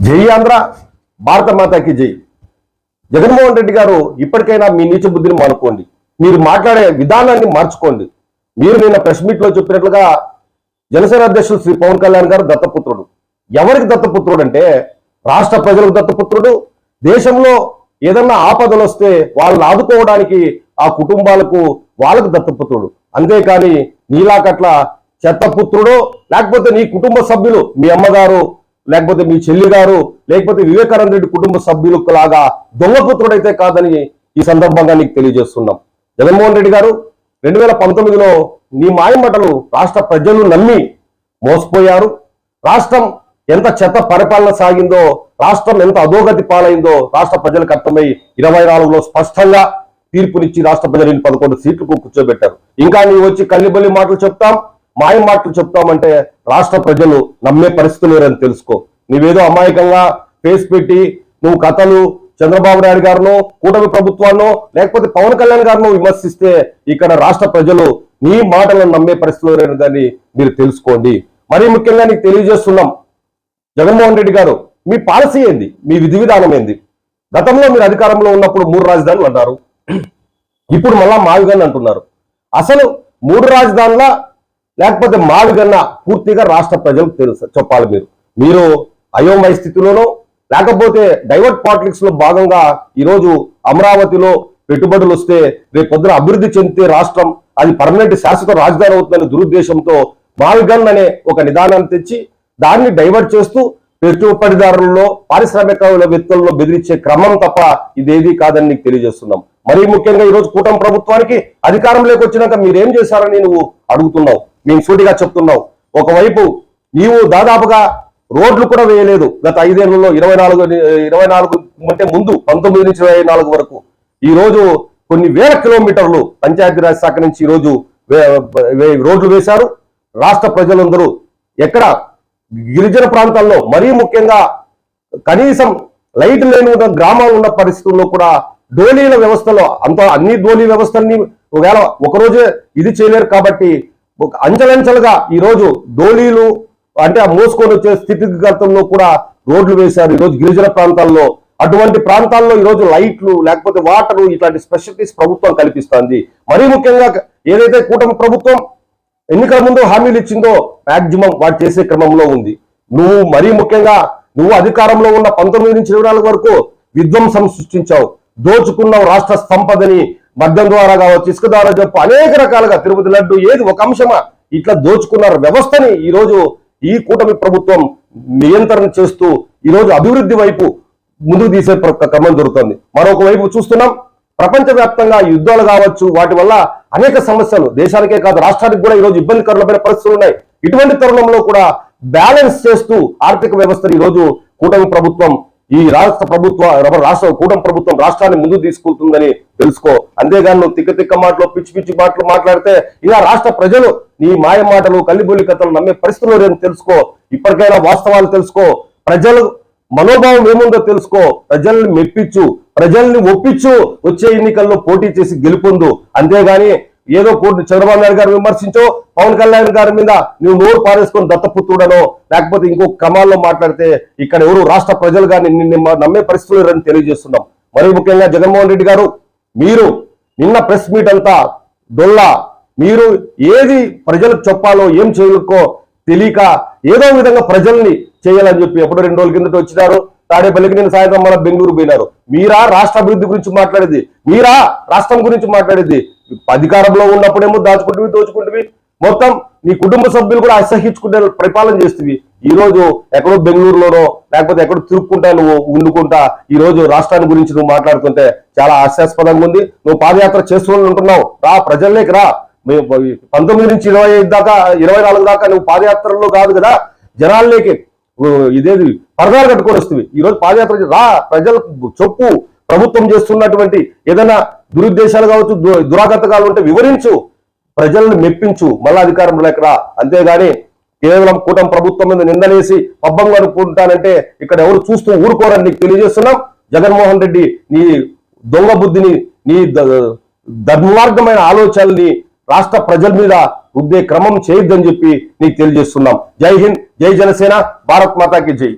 జై ఆంధ్ర, భారత మాతాకి జై. జగన్మోహన్ రెడ్డి గారు ఇప్పటికైనా మీ నీచ బుద్ధిని మానుకోండి. మీరు మాట్లాడే విధానాన్ని మార్చుకోండి. మీరు నిన్న ప్రెస్ మీట్ లో చెప్పినట్లుగా జనసేన అధ్యక్షులు శ్రీ పవన్ కళ్యాణ్ గారు దత్తపుత్రుడు. ఎవరికి దత్తపుత్రుడు అంటే రాష్ట్ర ప్రజలకు దత్తపుత్రుడు. దేశంలో ఏదన్నా ఆపదలు వస్తే వాళ్ళని ఆదుకోవడానికి ఆ కుటుంబాలకు వాళ్ళకు దత్తపుత్రుడు. అంతేకాని నీలాకట్ల చెత్తపుత్రుడు, లేకపోతే నీ కుటుంబ సభ్యులు, మీ అమ్మగారు, లేకపోతే మీ చెల్లి గారు, లేకపోతే వివేకానంద రెడ్డి కుటుంబ సభ్యులకు లాగా దొంగపుత్రుడైతే కాదని ఈ సందర్భంగా నీకు తెలియజేస్తున్నాం. జగన్మోహన్ రెడ్డి గారు 2019లో నీ మాయమాటలు రాష్ట్ర ప్రజలు నమ్మి మోసపోయారు. రాష్ట్రం ఎంత చెత్త పరిపాలన సాగిందో, రాష్ట్రం ఎంత అధోగతి పాలైందో రాష్ట్ర ప్రజలకు అర్థమై 24లో స్పష్టంగా తీర్పునిచ్చి రాష్ట్ర ప్రజలు 11 సీట్లకు కూర్చోబెట్టారు. ఇంకా నీ వచ్చి కల్లిబల్లి మాటలు చెప్తాం, మాయ మాటలు చెప్తామంటే రాష్ట్ర ప్రజలు నమ్మే పరిస్థితులు లేరని తెలుసుకో. నీవేదో అమాయకంగా ఫేస్ పెట్టి నువ్వు కథలు చంద్రబాబు నాయుడు గారినో, కూటమి ప్రభుత్వాన్నో, లేకపోతే పవన్ కళ్యాణ్ గారినో విమర్శిస్తే ఇక్కడ రాష్ట్ర ప్రజలు నీ మాటలను నమ్మే పరిస్థితులు లేరని మీరు తెలుసుకోండి. మరీ ముఖ్యంగా నీకు తెలియజేస్తున్నాం, జగన్మోహన్ రెడ్డి గారు మీ పాలసీ ఏంది, మీ విధి విధానం ఏంది? గతంలో మీరు అధికారంలో ఉన్నప్పుడు 3 రాజధానులు అన్నారు, ఇప్పుడు మళ్ళా మావిగన్ అంటున్నారు. అసలు 3 రాజధానుల లేకపోతే మావిగన్న పూర్తిగా రాష్ట్ర ప్రజలకు తెలుసు చెప్పాలి. మీరు అయోమయ స్థితిలోనో లేకపోతే డైవర్ట్ పాలిటిక్స్ లో భాగంగా ఈరోజు అమరావతిలో పెట్టుబడులు వస్తే రేపు పొద్దున అభివృద్ధి చెందితే రాష్ట్రం అది పర్మనెంట్ శాశ్వత రాజధాని అవుతుందనే దురుద్దేశంతో మావిగన్ అనే ఒక నిదానాన్ని తెచ్చి దాన్ని డైవర్ట్ చేస్తూ పెట్టుబడిదారుల్లో, పారిశ్రామికవేత్తల్లో బెదిరించే క్రమం తప్ప ఇదేది కాదని నీకు తెలియజేస్తున్నాం. మరీ ముఖ్యంగా ఈరోజు కూటమి ప్రభుత్వానికి అధికారంలోకి వచ్చినాక మీరేం చేశారని నువ్వు అడుగుతున్నావు. మేము సూటిగా చెప్తున్నావు, ఒకవైపు నీవు దాదాపుగా రోడ్లు కూడా వేయలేదు గత 5 ఏళ్లలో. 24 అంటే ముందు 19 నుంచి 24 వరకు ఈ రోజు కొన్ని వేల కిలోమీటర్లు పంచాయతీరాజ్ శాఖ నుంచి ఈ రోజు రోడ్లు వేశారు. రాష్ట్ర ప్రజలందరూ ఎక్కడ గిరిజన ప్రాంతాల్లో, మరీ ముఖ్యంగా కనీసం లైట్ లేని గ్రామాలు ఉన్న పరిస్థితుల్లో కూడా డోలీల వ్యవస్థలో అన్ని డోలీ వ్యవస్థల్ని ఒకవేళ ఒకరోజే ఇది చేయలేరు కాబట్టి అంచెలంచెలుగా ఈ రోజు డోలీలు అంటే ఆ మోసుకొని వచ్చే స్థితిగతుల్లో కూడా రోడ్లు వేశారు ఈరోజు గిరిజన ప్రాంతాల్లో. అటువంటి ప్రాంతాల్లో ఈరోజు లైట్లు లేకపోతే వాటరు ఇట్లాంటి స్పెషలిటీస్ ప్రభుత్వం కల్పిస్తుంది. మరీ ముఖ్యంగా ఏదైతే కూటమి ప్రభుత్వం ఎన్నికల ముందు హామీలు ఇచ్చిందో మాక్సిమం వాటి చేసే క్రమంలో ఉంది. నువ్వు మరీ ముఖ్యంగా నువ్వు అధికారంలో ఉన్న 19 నుంచి 24 వరకు విధ్వంసం సృష్టించావు, దోచుకున్నావు రాష్ట్ర సంపదని. మద్యం ద్వారా కావచ్చు, ఇసుక ద్వారా చెప్పు, అనేక రకాలుగా తిరుపతి లడ్డు ఏది ఒక అంశమా ఇట్లా దోచుకున్నారు వ్యవస్థని. ఈరోజు ఈ కూటమి ప్రభుత్వం నియంత్రణ చేస్తూ ఈరోజు అభివృద్ధి వైపు ముందుకు తీసే క్రమం జరుగుతుంది. మరొక వైపు చూస్తున్నాం, ప్రపంచవ్యాప్తంగా యుద్ధాలు కావచ్చు, వాటి వల్ల అనేక సమస్యలు దేశానికే కాదు రాష్ట్రానికి కూడా ఈరోజు ఇబ్బందికరమైన పరిస్థితులు ఉన్నాయి. ఇటువంటి తరుణంలో కూడా బ్యాలెన్స్ చేస్తూ ఆర్థిక వ్యవస్థను ఈరోజు కూటమి ప్రభుత్వం కూటమి ప్రభుత్వం రాష్ట్రాన్ని ముందుకు తీసుకుంటుందని తెలుసుకో. అంతేగాని నువ్వు తిక్క మాటలు పిచ్చి పిచ్చి మాటలు మాట్లాడితే ఇలా రాష్ట్ర ప్రజలు నీ మాయ మాటలు కల్లిబొల్లి కథలు నమ్మే పరిస్థితుల్లో లేదని తెలుసుకో. ఇప్పటికైనా వాస్తవాలు తెలుసుకో, ప్రజలు మనోభావం ఏముందో తెలుసుకో, ప్రజల్ని మెప్పించు, ప్రజల్ని ఒప్పించు, వచ్చే ఎన్నికల్లో పోటీ చేసి గెలుపొందు. అంతేగాని ఏదో చంద్రబాబు నాయుడు గారు విమర్శించో, పవన్ కళ్యాణ్ గారి మీద నువ్వు నోరు పారేసుకొని దత్తపుత్రుడనో లేకపోతే ఇంకో క్రమాల్లో మాట్లాడితే ఇక్కడ ఎవరు రాష్ట్ర ప్రజలు కానీ నిన్ను నమ్మే పరిస్థితులు లేరని తెలియజేస్తున్నాం. మరీ ముఖ్యంగా జగన్మోహన్ రెడ్డి గారు మీరు నిన్న ప్రెస్ మీట్ అంతా డొల్లా, మీరు ఏది ప్రజలకు చెప్పాలో ఏం చేయకో తెలియక ఏదో విధంగా ప్రజల్ని చేయాలని చెప్పి ఎప్పుడో 2 రోజుల కిందట వచ్చినారు తాడేపల్లికి, నేను సాయంత్రం మళ్ళీ బెంగళూరు పోయినారు. మీరా రాష్ట్ర అభివృద్ధి గురించి మాట్లాడేది, మీరా రాష్ట్రం గురించి మాట్లాడేది? అధికారంలో ఉన్నప్పుడేమో దోచుకుంటువి, మొత్తం నీ కుటుంబ సభ్యులు కూడా అసహించుకుంటే పరిపాలన చేస్తేవి. ఈ రోజు ఎక్కడో బెంగళూరులోనో లేకపోతే ఎక్కడో తిరుక్కుంటా నువ్వు ఉండుకుంటా ఈ రోజు రాష్ట్రాన్ని గురించి నువ్వు మాట్లాడుతుంటే చాలా హాస్యాస్పదంగా ఉంది. నువ్వు పాదయాత్ర చేస్తూ ఉంటున్నావు, రా ప్రజల్లోకి రా. 19 నుంచి 24 దాకా నువ్వు పాదయాత్రలో కాదు కదా, జనాల్లోకి ఇదేది పరదాలు కట్టుకొని వస్తుంది. ఈ రోజు పాదయాత్ర రా, ప్రజలకు చెప్పు, ప్రభుత్వం చేస్తున్నటువంటి ఏదైనా దురుద్దేశాలు కావచ్చు, దురాగతకాలు ఉంటే వివరించు, ప్రజలను మెప్పించు, మళ్ళా అధికారంలోకి రా. అంతేగాని కేవలం కూటమి ప్రభుత్వం మీద నిందలేసి పబ్బం కనుక్కుంటానంటే ఇక్కడ ఎవరు చూస్తూ ఊరుకోరని నీకు తెలియజేస్తున్నాం. జగన్మోహన్ రెడ్డి నీ దొంగ బుద్ధిని, నీ దుర్మార్గమైన ఆలోచనల్ని రాష్ట్ర ప్రజల మీద రుద్దే క్రమం చేయొద్దని చెప్పి నీకు తెలియజేస్తున్నాం. జై హింద్, జై జనసేన, భారత్ మాతాకి జై.